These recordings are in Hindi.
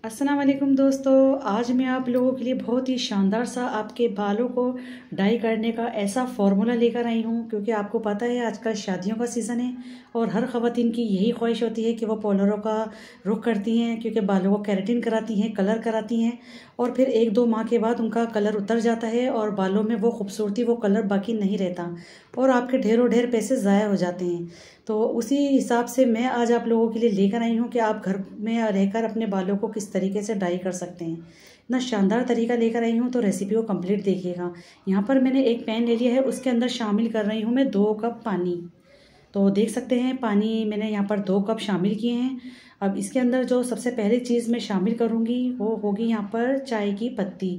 अस्सलाम वालेकुम दोस्तों, आज मैं आप लोगों के लिए बहुत ही शानदार सा आपके बालों को डाई करने का ऐसा फार्मूला लेकर आई हूँ। क्योंकि आपको पता है आजकल शादियों का सीज़न है और हर ख़वातीन की यही ख्वाहिश होती है कि वो पार्लरों का रुख करती हैं, क्योंकि बालों को केराटिन कराती हैं, कलर कराती हैं और फिर 1-2 माह के बाद उनका कलर उतर जाता है और बालों में वो खूबसूरती, वो कलर बाकी नहीं रहता और आपके ढेरों ढेर पैसे ज़ाया हो जाते हैं। तो उसी हिसाब से मैं आज आप लोगों के लिए लेकर आई हूँ कि आप घर में रहकर अपने बालों को किस तरीके से डाई कर सकते हैं। इतना शानदार तरीका लेकर आई हूँ, तो रेसिपी को कंप्लीट देखिएगा। यहाँ पर मैंने एक पैन ले लिया है, उसके अंदर शामिल कर रही हूँ मैं 2 कप पानी। तो देख सकते हैं पानी मैंने यहाँ पर 2 कप शामिल किए हैं। अब इसके अंदर जो सबसे पहली चीज़ मैं शामिल करूँगी वो होगी यहाँ पर चाय की पत्ती।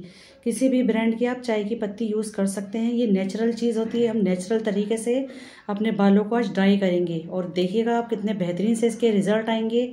किसी भी ब्रांड की आप चाय की पत्ती यूज़ कर सकते हैं, ये नेचुरल चीज़ होती है। हम नेचुरल तरीके से अपने बालों को आज ड्राई करेंगे और देखिएगा आप कितने बेहतरीन से इसके रिज़ल्ट आएंगे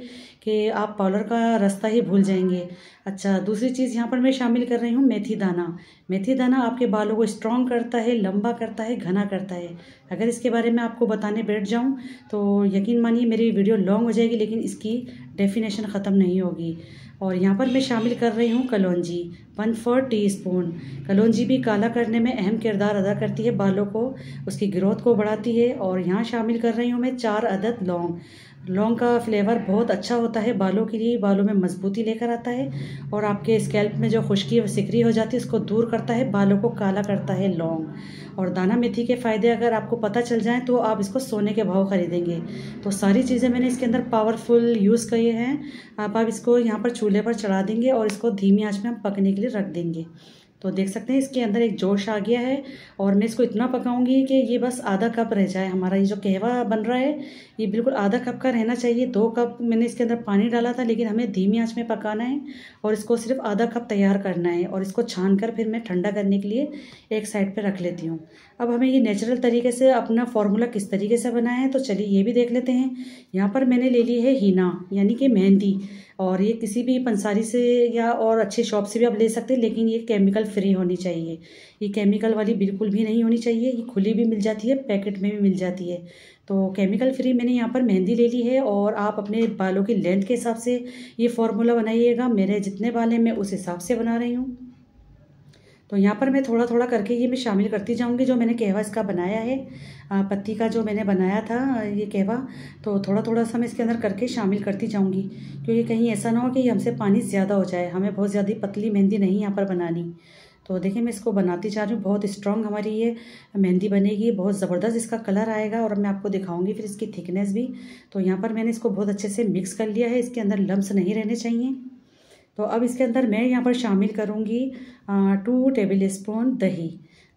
कि आप पार्लर का रास्ता ही भूल जाएंगे। अच्छा, दूसरी चीज़ यहाँ पर मैं शामिल कर रही हूँ मेथी दाना। मेथी दाना आपके बालों को स्ट्रॉन्ग करता है, लंबा करता है, घना करता है। अगर इसके बारे में आपको बताने बैठ जाऊँ तो यकीन मानिए मेरी वीडियो लॉन्ग हो जाएगी, लेकिन इसकी डेफिनेशन ख़त्म नहीं होगी। और यहाँ पर मैं शामिल कर रही हूँ कलौंजी, 1/4 टीस्पून। कलौंजी भी काला करने में अहम किरदार अदा करती है, बालों को उसकी ग्रोथ को बढ़ाती है। और यहाँ शामिल कर रही हूँ मैं 4 अदद लौंग। लौंग का फ्लेवर बहुत अच्छा होता है बालों के लिए, बालों में मजबूती लेकर आता है और आपके स्कैल्प में जो खुश्की सिकरी हो जाती है उसको दूर करता है, बालों को काला करता है लौंग। और दाना मेथी के फ़ायदे अगर आपको पता चल जाए तो आप इसको सोने के भाव खरीदेंगे। तो सारी चीज़ें मैंने इसके अंदर पावरफुल यूज़ किए हैं। आप इसको यहाँ पर चूल्हे पर चढ़ा देंगे और इसको धीमी आंच में हम पकने के लिए रख देंगे। तो देख सकते हैं इसके अंदर एक जोश आ गया है और मैं इसको इतना पकाऊंगी कि ये बस आधा कप रह जाए। हमारा ये जो कहवा बन रहा है ये बिल्कुल आधा कप का रहना चाहिए। 2 कप मैंने इसके अंदर पानी डाला था, लेकिन हमें धीमी आंच में पकाना है और इसको सिर्फ आधा कप तैयार करना है। और इसको छान कर फिर मैं ठंडा करने के लिए एक साइड पर रख लेती हूँ। अब हमें ये नेचुरल तरीके से अपना फार्मूला किस तरीके से बनाया है तो चलिए ये भी देख लेते हैं। यहाँ पर मैंने ले ली है हीना यानी कि मेहंदी, और ये किसी भी पंसारी से या और अच्छे शॉप से भी आप ले सकते हैं, लेकिन ये केमिकल फ्री होनी चाहिए। ये केमिकल वाली बिल्कुल भी नहीं होनी चाहिए। ये खुली भी मिल जाती है, पैकेट में भी मिल जाती है। तो केमिकल फ्री मैंने यहाँ पर मेहंदी ले ली है। और आप अपने बालों की लेंथ के हिसाब से ये फार्मूला बनाइएगा। मेरे जितने बाल हैं मैं उस हिसाब से बना रही हूँ। तो यहाँ पर मैं थोड़ा थोड़ा करके ये मैं शामिल करती जाऊँगी। जो मैंने कहवा इसका बनाया है, पत्ती का जो मैंने बनाया था ये कहवा, तो थोड़ा थोड़ा सा मैं इसके अंदर करके शामिल करती जाऊँगी, क्योंकि कहीं ऐसा ना हो कि हमसे पानी ज़्यादा हो जाए। हमें बहुत ज़्यादा पतली मेहंदी नहीं यहाँ पर बनानी। तो देखिए मैं इसको बनाती जा रही हूँ। बहुत स्ट्रॉन्ग हमारी ये मेहंदी बनेगी, बहुत ज़बरदस्त इसका कलर आएगा और मैं आपको दिखाऊंगी फिर इसकी थिकनेस भी। तो यहाँ पर मैंने इसको बहुत अच्छे से मिक्स कर लिया है, इसके अंदर लम्स नहीं रहने चाहिए। तो अब इसके अंदर मैं यहाँ पर शामिल करूँगी 2 टेबल स्पून दही।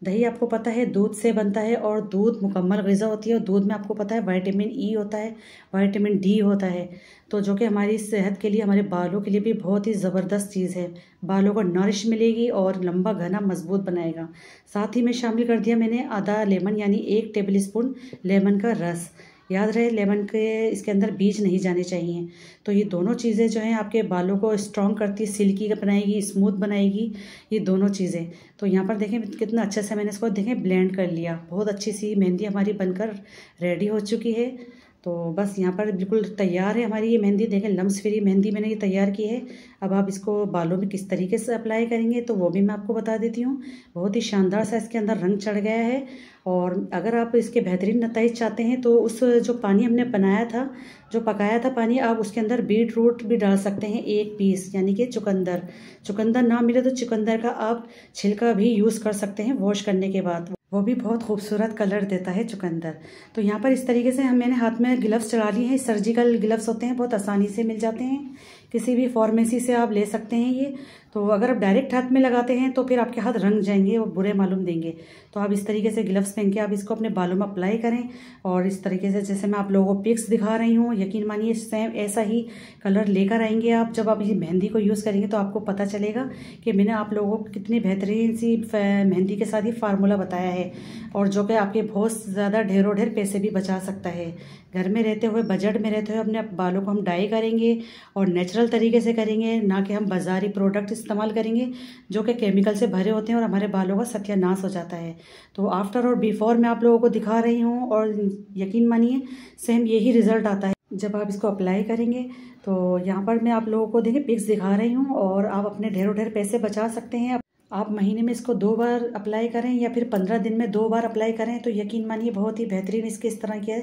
दही आपको पता है दूध से बनता है और दूध मुकम्मल ग़िज़ा होती है और दूध में आपको पता है विटामिन ई होता है, विटामिन डी होता है, तो जो कि हमारी सेहत के लिए, हमारे बालों के लिए भी बहुत ही ज़बरदस्त चीज़ है। बालों को नरिश मिलेगी और लंबा घना मजबूत बनाएगा। साथ ही में शामिल कर दिया मैंने आधा लेमन यानी 1 टेबल स्पून लेमन का रस। याद रहे लेमन के इसके अंदर बीज नहीं जाने चाहिए। तो ये दोनों चीज़ें जो हैं आपके बालों को स्ट्रॉन्ग करती, सिल्की बनाएगी, स्मूथ बनाएगी, ये दोनों चीज़ें। तो यहाँ पर देखें कितना अच्छे से मैंने इसको देखें ब्लेंड कर लिया। बहुत अच्छी सी मेहंदी हमारी बनकर रेडी हो चुकी है। तो बस यहाँ पर बिल्कुल तैयार है हमारी ये मेहंदी। देखें लम्स फ्री मेहंदी मैंने ये तैयार की है। अब आप इसको बालों में किस तरीके से अप्लाई करेंगे तो वो भी मैं आपको बता देती हूँ। बहुत ही शानदार सा इसके अंदर रंग चढ़ गया है। और अगर आप इसके बेहतरीन नतीजे चाहते हैं तो उस जो पानी हमने बनाया था, जो पकाया था पानी, आप उसके अंदर बीट रूट भी डाल सकते हैं 1 पीस यानी कि चुकंदर। चुकंदर ना मिले तो चुकंदर का आप छिलका भी यूज़ कर सकते हैं वॉश करने के बाद, वो भी बहुत खूबसूरत कलर देता है चुकंदर। तो यहाँ पर इस तरीके से मैंने हाथ में ग्लव्स चढ़ा लिए हैं। सर्जिकल ग्लव्स होते हैं, बहुत आसानी से मिल जाते हैं, किसी भी फार्मेसी से आप ले सकते हैं ये। तो अगर आप डायरेक्ट हाथ में लगाते हैं तो फिर आपके हाथ रंग जाएंगे और बुरे मालूम देंगे। तो आप इस तरीके से ग्लव्स पहन के आप इसको अपने बालों में अप्लाई करें और इस तरीके से जैसे मैं आप लोगों को पिक्स दिखा रही हूँ, यकीन मानिए सेम ऐसा ही कलर लेकर आएंगे आप। जब आप ये मेहंदी को यूज़ करेंगे तो आपको पता चलेगा कि मैंने आप लोगों को कितनी बेहतरीन सी मेहंदी के साथ ही फार्मूला बताया है और जो कि आपके बहुत ज़्यादा ढेरों ढेर पैसे भी बचा सकता है। घर में रहते हुए, बजट में रहते हुए अपने बालों को हम डाई करेंगे और नेचुरल तरीके से करेंगे, ना कि हम बाज़ारी प्रोडक्ट इस्तेमाल करेंगे जो कि केमिकल से भरे होते हैं और हमारे बालों का सत्यानाश हो जाता है। तो आफ्टर और बिफोर मैं आप लोगों को दिखा रही हूँ और यकीन मानिए सेम यही रिज़ल्ट आता है। जब आप इसको अप्लाई करेंगे तो यहाँ पर मैं आप लोगों को देखिए पिक्स दिखा रही हूँ, और आप अपने ढेरों ढेर पैसे बचा सकते हैं। आप महीने में इसको 2 बार अप्लाई करें या फिर 15 दिन में 2 बार अप्लाई करें तो यकीन मानिए बहुत ही बेहतरीन इसके इस तरह के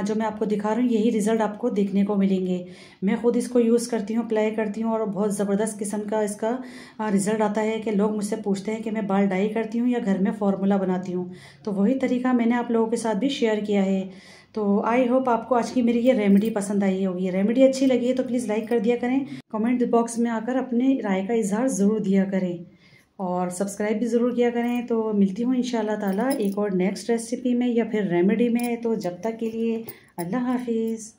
जो मैं आपको दिखा रही हूँ यही रिज़ल्ट आपको देखने को मिलेंगे। मैं खुद इसको यूज़ करती हूँ, अप्लाई करती हूँ, और बहुत ज़बरदस्त किस्म का इसका रिज़ल्ट आता है कि लोग मुझसे पूछते हैं कि मैं बाल डाई करती हूँ या घर में फार्मूला बनाती हूँ। तो वही तरीका मैंने आप लोगों के साथ भी शेयर किया है। तो आई होप आपको आज की मेरी ये रेमेडी पसंद आई होगी। रेमेडी अच्छी लगी है तो प्लीज़ लाइक कर दिया करें, कमेंट बॉक्स में आकर अपने राय का इजहार ज़रूर दिया करें, और सब्सक्राइब भी ज़रूर किया करें। तो मिलती हूँ इंशाल्लाह ताला एक और नेक्स्ट रेसिपी में या फिर रेमेडी में। तो जब तक के लिए अल्लाह हाफिज़।